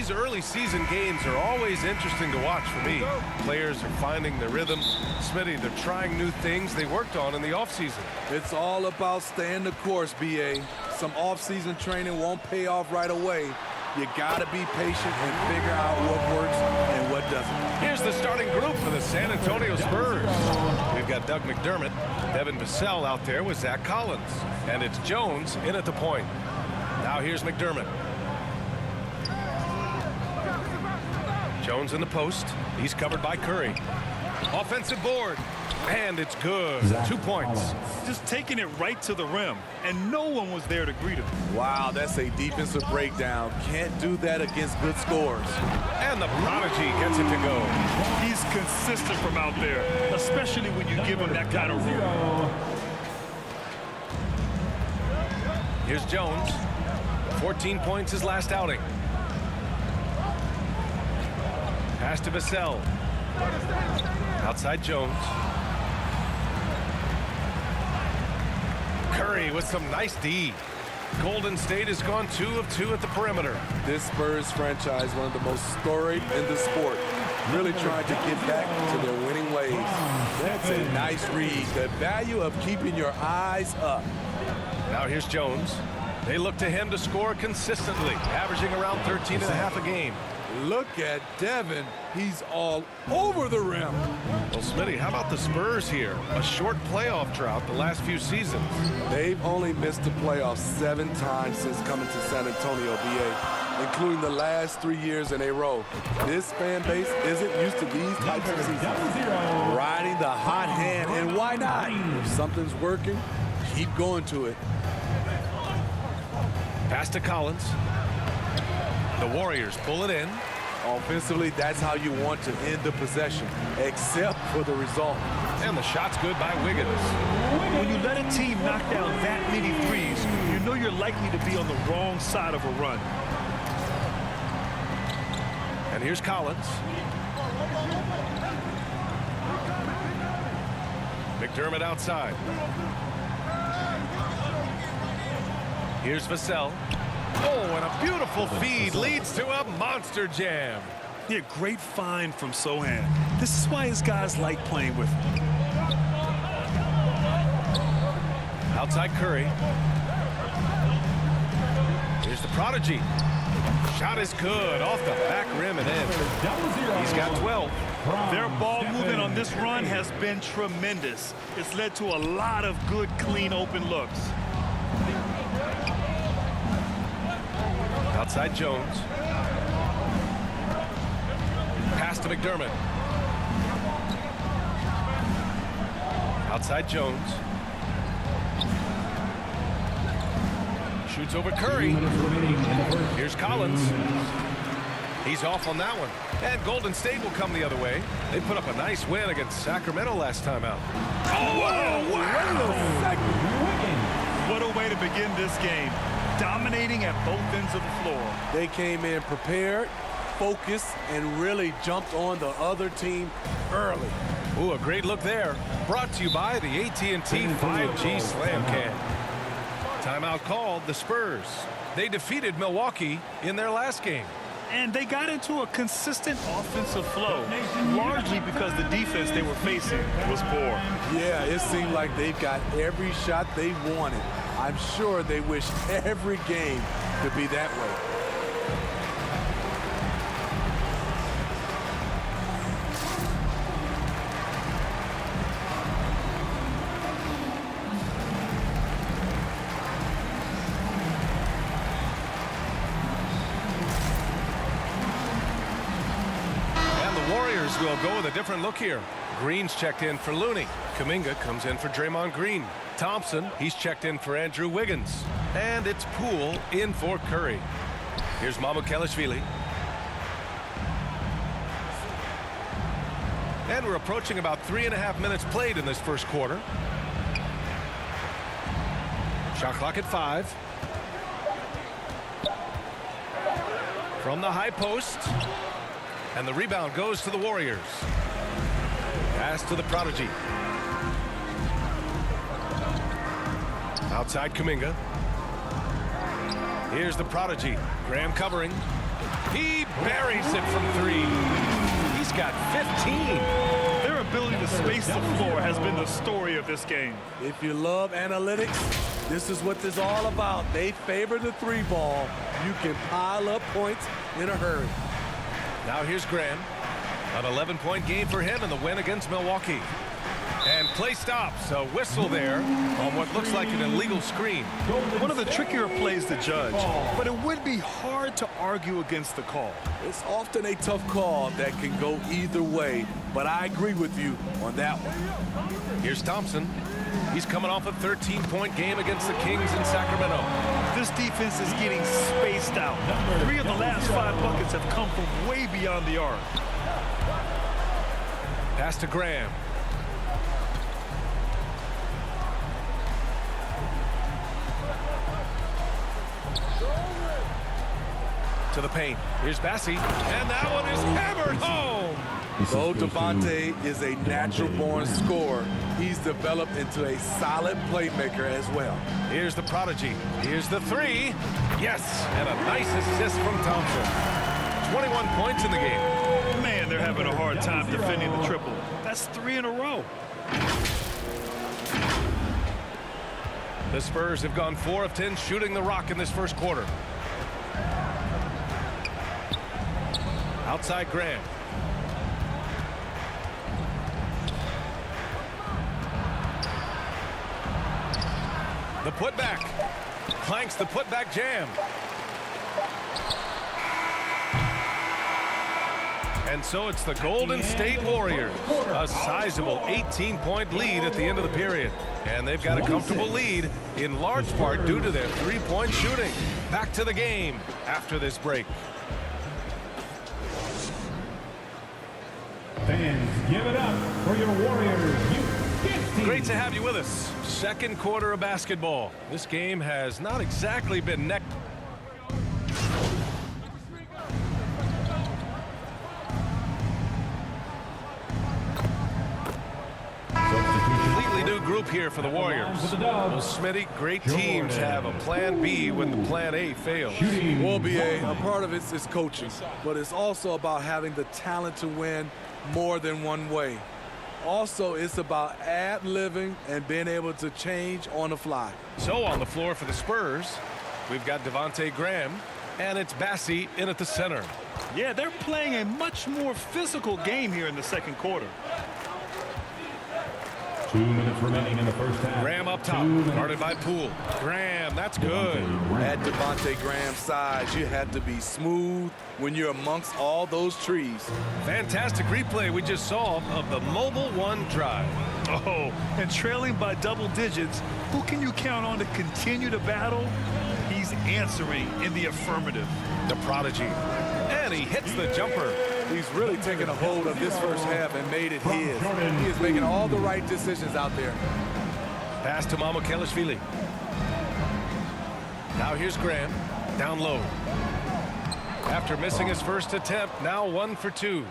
these early season games are always interesting to watch for me. Players are finding their rhythm. Smitty, they're trying new things they worked on in the offseason. It's all about staying the course, B.A. Some off-season training won't pay off right away. You got to be patient and figure out what works and what doesn't. Here's the starting group for the San Antonio Spurs. We've got Doug McDermott, Devin Vassell out there with Zach Collins. And it's Jones in at the point. Now here's McDermott. Jones in the post. He's covered by Curry. Offensive board. And it's good. 2 points. Just taking it right to the rim, and no one was there to greet him. Wow, that's a defensive breakdown. Can't do that against good scores. And the prodigy gets it to go. He's consistent from out there, especially when you give him that kind of room. Here's Jones. 14 points his last outing. Pass to Vassell. Outside Jones. Curry with some nice D. Golden State has gone 2 of 2 at the perimeter. This Spurs franchise, one of the most storied in the sport, really trying to get back to their winning ways. That's a nice read. The value of keeping your eyes up. Now here's Jones. They look to him to score consistently, averaging around 13.5 a game. Look at Devin. He's all over the rim. Well, Smitty, how about the Spurs here? A short playoff drought the last few seasons. They've only missed the playoffs 7 times since coming to San Antonio, BA, including the last 3 years in a row. This fan base isn't used to these types of seasons. Riding the hot hand, and why not? If something's working, keep going to it. Pass to Collins. The Warriors pull it in. Offensively, that's how you want to end the possession, except for the result. And the shot's good by Wiggins. When you let a team knock down that many threes, you know you're likely to be on the wrong side of a run. And here's Collins. McDermott outside. Here's Vassell. Oh, and a beautiful feed leads to a monster jam. Yeah, great find from Sohan. This is why his guys like playing with him. Outside Curry. Here's the prodigy. Shot is good off the back rim and in. He's got 12. Their ball movement on this run has been tremendous. It's led to a lot of good, clean, open looks. Outside Jones. Pass to McDermott. Outside Jones. Shoots over Curry. Here's Collins. He's off on that one. And Golden State will come the other way. They put up a nice win against Sacramento last time out. Oh, wow! What a way to begin this game. Dominating at both ends of the floor. They came in prepared, focused, and really jumped on the other team early. Ooh, a great look there. Brought to you by the AT&T 5G Slam Can. Timeout called the Spurs. They defeated Milwaukee in their last game. And they got into a consistent offensive flow, largely because the defense they were facing was poor. Yeah, it seemed like they got every shot they wanted. I'm sure they wish every game to be that way. And the Warriors will go with a different look here. Green's checked in for Looney. Kuminga comes in for Draymond Green. Thompson, he's checked in for Andrew Wiggins. And it's Poole in for Curry. Here's Mamukelashvili. And we're approaching about 3.5 minutes played in this first quarter. Shot clock at 5. From the high post. And the rebound goes to the Warriors. Pass to the prodigy. Outside Kuminga. Here's the prodigy. Graham covering. He buries it from 3. He's got 15. Their ability to space the floor has been the story of this game. If you love analytics, this is what this is all about. They favor the 3 ball. You can pile up points in a hurry. Now here's Graham. An 11-point game for him in the win against Milwaukee. And play stops. A whistle there on what looks like an illegal screen. One of the trickier plays to judge, but it would be hard to argue against the call. It's often a tough call that can go either way, but I agree with you on that one. Here's Thompson. He's coming off a 13-point game against the Kings in Sacramento. This defense is getting spaced out. 3 of the last 5 buckets have come from way beyond the arc. Pass to Graham. To the paint. Here's Bassey. And that one is hammered home. Though Devontae is a natural-born scorer, he's developed into a solid playmaker as well. Here's the prodigy. Here's the 3. Yes, and a nice assist from Thompson. 21 points in the game. Man, they're having a hard time defending the triple. That's 3 in a row. The Spurs have gone 4 of 10 shooting the rock in this first quarter. Outside Graham. The putback. Clanks the putback jam. And so it's the Golden State Warriors. A sizable 18-point lead at the end of the period. And they've got a comfortable lead in large part due to their 3-point shooting. Back to the game after this break. Fans, give it up for your Warriors. Great to have you with us. Second quarter of basketball. This game has not exactly been neck. Completely new group here for the Warriors. Well, Smitty, great teams have a plan B when the plan A fails. Well, BA, a part of it is coaching, but it's also about having the talent to win more than one way. Also, it's about ad-libbing and being able to change on the fly. So on the floor for the Spurs, we've got Devontae Graham, and it's Bassey in at the center. Yeah, they're playing a much more physical game here in the second quarter. 2 minutes remaining in the first half. Graham up top, guarded by Poole. Graham, that's good. At Devontae Graham's size, you have to be smooth when you're amongst all those trees. Fantastic replay we just saw of the Mobile One drive. Oh, and trailing by double digits, who can you count on to continue the battle? He's answering in the affirmative. The prodigy. And he hits the jumper. He's really taken a hold of this first half and made it his. He is making all the right decisions out there. Pass to Mamukelashvili. Now here's Graham, down low. After missing his first attempt, now 1 for 2.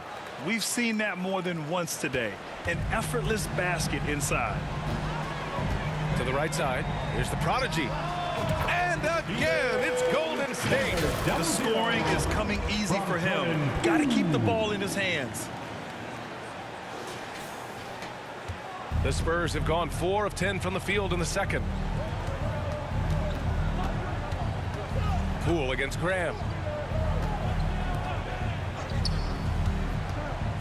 We've seen that more than once today. An effortless basket inside. To the right side, here's the prodigy. And again, it's Golden State. The scoring is coming easy for him. Got to keep the ball in his hands. The Spurs have gone 4 of 10 from the field in the second. Poole against Graham.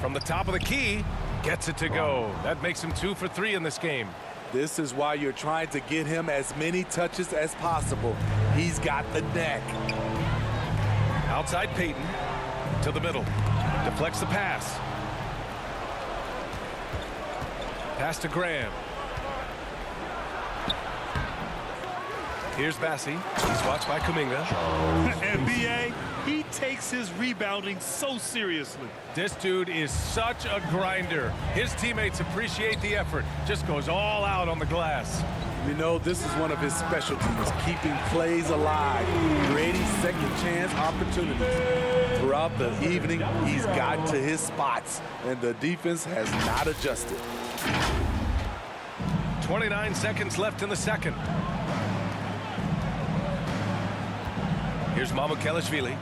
From the top of the key, gets it to go. That makes him 2 for 3 in this game. This is why you're trying to get him as many touches as possible. He's got the neck. Outside Payton to the middle. Deflects the pass. Pass to Graham. Here's Bassey. He's watched by Kuminga. And B.A., he takes his rebounding so seriously. This dude is such a grinder. His teammates appreciate the effort. Just goes all out on the glass. You know, this is one of his specialties, keeping plays alive, creating second chance opportunities. Throughout the evening, he's gotten to his spots, and the defense has not adjusted. 29 seconds left in the second. Here's Mamukelashvili.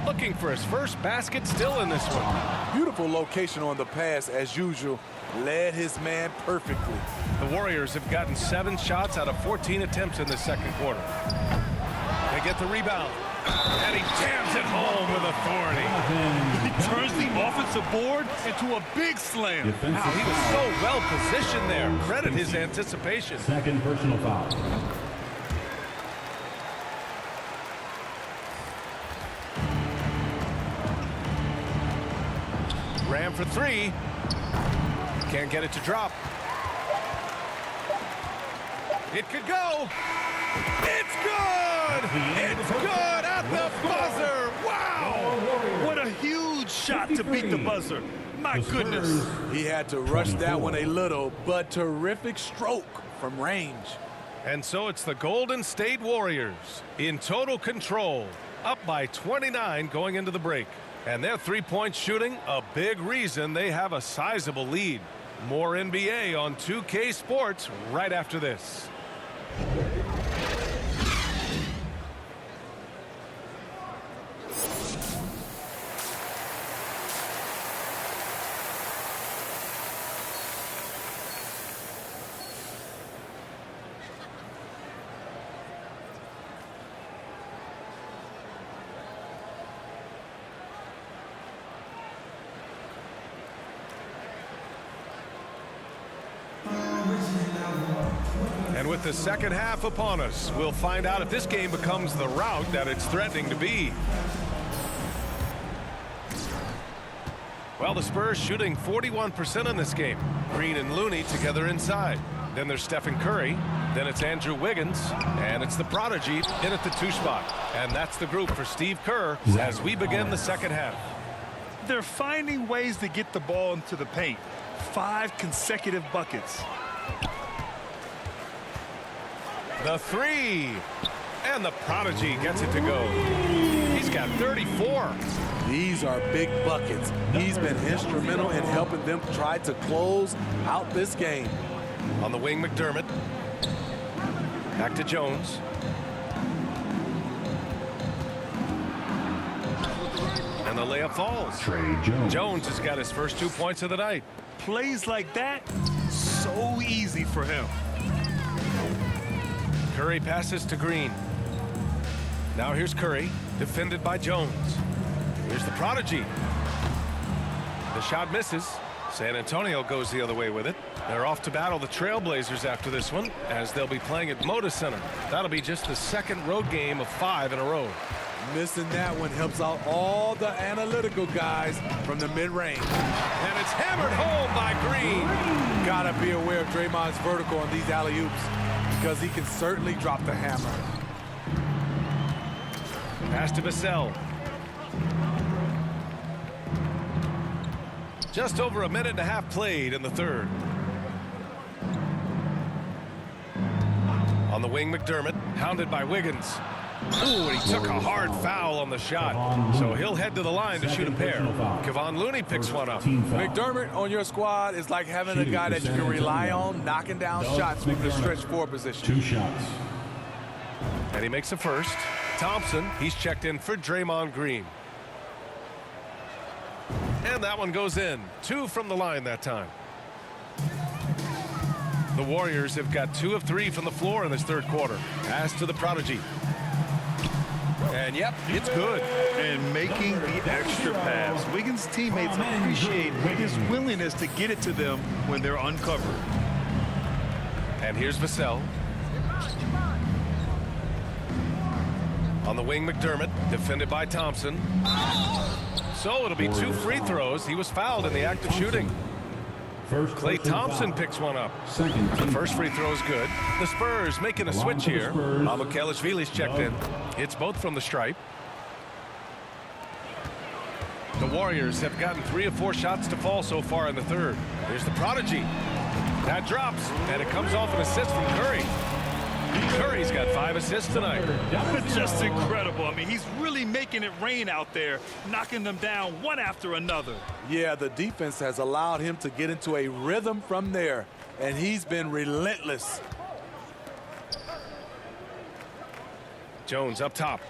looking for his first basket still in this one. Beautiful location on the pass, as usual. Led his man perfectly. The Warriors have gotten 7 shots out of 14 attempts in the second quarter. They get the rebound, and he jams it home with authority. He turns the offensive board into a big slam. Wow, he was so well positioned there. Credit his anticipation. Second personal foul. Ram for 3. Can't get it to drop. It could go. It's good. It's good at the buzzer. Wow. What a huge shot to beat the buzzer. My goodness. He had to rush that one a little, but terrific stroke from range. And so it's the Golden State Warriors in total control, up by 29 going into the break. And their three-point shooting, a big reason they have a sizable lead. More NBA on 2K Sports right after this. And with the second half upon us, we'll find out if this game becomes the rout that it's threatening to be. Well, the Spurs shooting 41% in this game. Green and Looney together inside. Then there's Stephen Curry. Then it's Andrew Wiggins. And it's the prodigy in at the 2 spot. And that's the group for Steve Kerr as we begin the second half. They're finding ways to get the ball into the paint. 5 consecutive buckets. The 3. And the prodigy gets it to go. He's got 34. These are big buckets. He's been instrumental in helping them try to close out this game. On the wing, McDermott. Back to Jones. And the layup falls. Trey Jones. Jones has got his first 2 points of the night. Plays like that, so easy for him. Curry passes to Green. Now here's Curry, defended by Jones. Here's the prodigy. The shot misses. San Antonio goes the other way with it. They're off to battle the Trailblazers after this one, as they'll be playing at Moda Center. That'll be just the second road game of 5 in a row. Missing that one helps out all the analytical guys from the mid-range. And it's hammered home by Green. Gotta be aware of Draymond's vertical on these alley-oops, because he can certainly drop the hammer. Pass to Vassell. Just over a minute and a half played in the third. On the wing, McDermott, hounded by Wiggins. Ooh, and he took a hard foul on the shot. So he'll head to the line to shoot a pair. Kevon Looney picks one up. McDermott on your squad is like having a guy that you can rely on knocking down shots from the stretch 4 position. 2 shots. And he makes a first. Thompson, he's checked in for Draymond Green. And that one goes in. 2 from the line that time. The Warriors have got 2 of 3 from the floor in this third quarter. Pass to the prodigy. And yep, it's good. And making the extra pass. Wiggins' teammates appreciate his willingness to get it to them when they're uncovered. And here's Vassell. On the wing, McDermott, defended by Thompson. So it'll be 2 free throws. He was fouled in the act of shooting. Klay Thompson picks one up. The first free throw is good. The Spurs making a switch here. Abukelashvili's checked in. It's both from the stripe. The Warriors have gotten 3 of 4 shots to fall so far in the third. Here's the prodigy. That drops, and it comes off an assist from Curry. Curry's got 5 assists tonight. Just incredible. I mean, he's really making it rain out there, knocking them down one after another. Yeah, the defense has allowed him to get into a rhythm from there, and he's been relentless. Jones up top.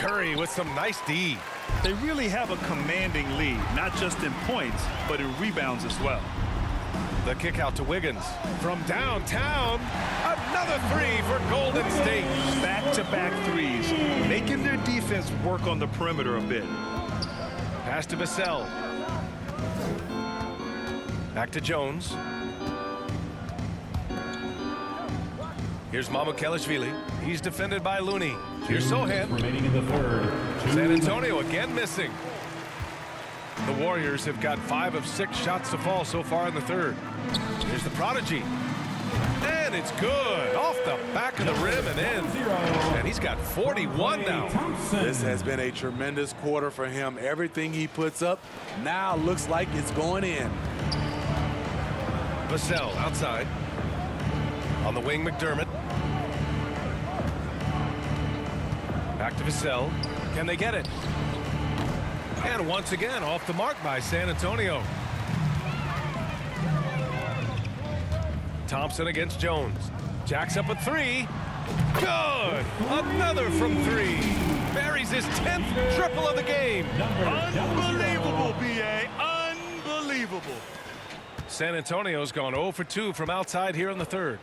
Curry with some nice D. They really have a commanding lead, not just in points, but in rebounds as well. The kick out to Wiggins. From downtown, another three for Golden State. Back-to-back threes, making their defense work on the perimeter a bit. Pass to Vassell. Back to Jones. Here's Mamukelashvili. He's defended by Looney. Here's Sohan. Remaining in the third. San Antonio again missing. The Warriors have got 5 of 6 shots to fall so far in the third. Here's the Prodigy. And it's good. Off the back of the rim and in. And he's got 41 now. This has been a tremendous quarter for him. Everything he puts up now looks like it's going in. Vassell outside. On the wing, McDermott. Back to Vassell. Can they get it? And once again, off the mark by San Antonio. Thompson against Jones. Jacks up a three. Good! Another from 3. Buries his 10th triple of the game. Unbelievable, B.A. Unbelievable. San Antonio's gone 0 for 2 from outside here in the third.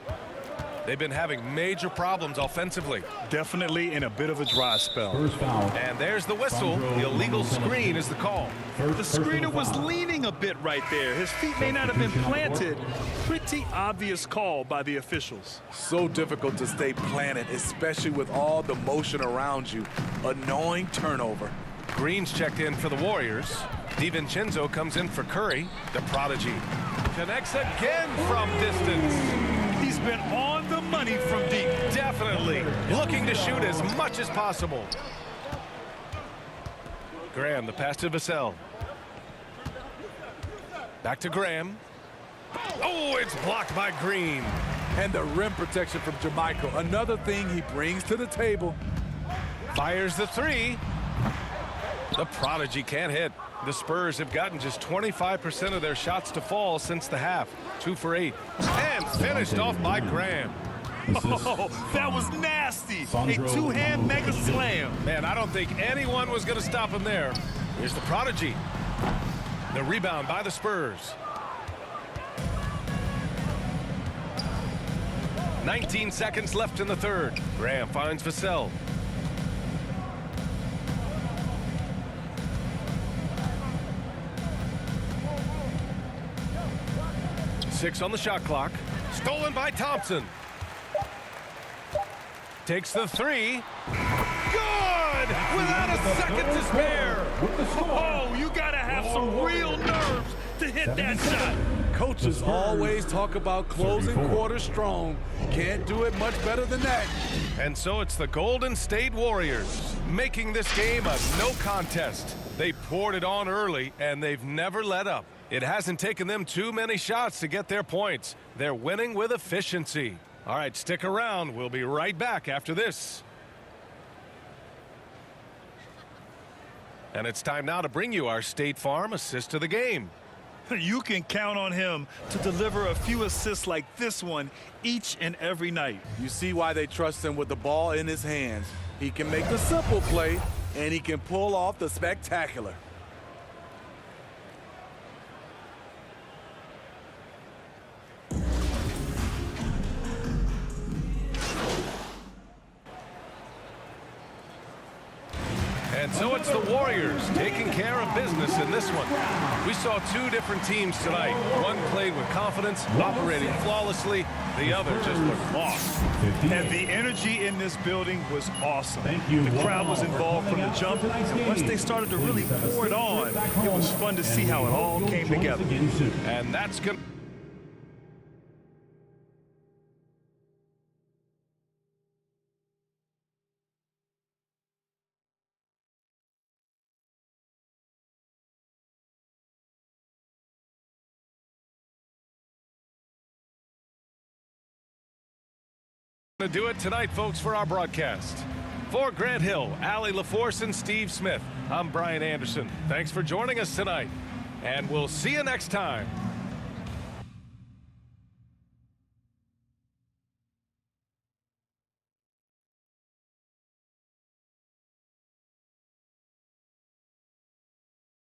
They've been having major problems offensively. Definitely in a bit of a dry spell. First foul. And there's the whistle. The illegal screen is the call. The screener was leaning a bit right there. His feet may not have been planted. Pretty obvious call by the officials. So difficult to stay planted, especially with all the motion around you. Annoying turnover. Green's checked in for the Warriors. DiVincenzo comes in for Curry. The Prodigy connects again from distance. He's been on the money from deep. Definitely looking to shoot as much as possible. Graham, the pass to Vassell. Back to Graham. Oh, it's blocked by Green. And the rim protection from Jermichael. Another thing he brings to the table. Fires the 3. The Prodigy can't hit. The Spurs have gotten just 25% of their shots to fall since the half. 2 for 8. And finished off by Graham. Oh, that was nasty. A two-hand mega slam. Man, I don't think anyone was going to stop him there. Here's the Prodigy. The rebound by the Spurs. 19 seconds left in the third. Graham finds Vassell. Six on the shot clock. Stolen by Thompson. Takes the 3. Good! Without a second to spare. Oh, you gotta have some real nerves to hit that shot. Coaches always talk about closing quarters strong. Can't do it much better than that. And so it's the Golden State Warriors making this game a no contest. They poured it on early, and they've never let up. It hasn't taken them too many shots to get their points. They're winning with efficiency. All right, stick around. We'll be right back after this. And it's time now to bring you our State Farm assist of the game. You can count on him to deliver a few assists like this one each and every night. You see why they trust him with the ball in his hands. He can make the simple play, and he can pull off the spectacular. And so it's the Warriors taking care of business in this one. We saw 2 different teams tonight. One played with confidence, operating flawlessly. The other just looked lost. And the energy in this building was awesome. Thank you. The crowd was involved from the jump, and once they started to really pour it on, it was fun to see how it all came together. And that's going to... to do it tonight, folks, for our broadcast. For Grant Hill, Allie LaForce, and Steve Smith, I'm Brian Anderson. Thanks for joining us tonight, and we'll see you next time.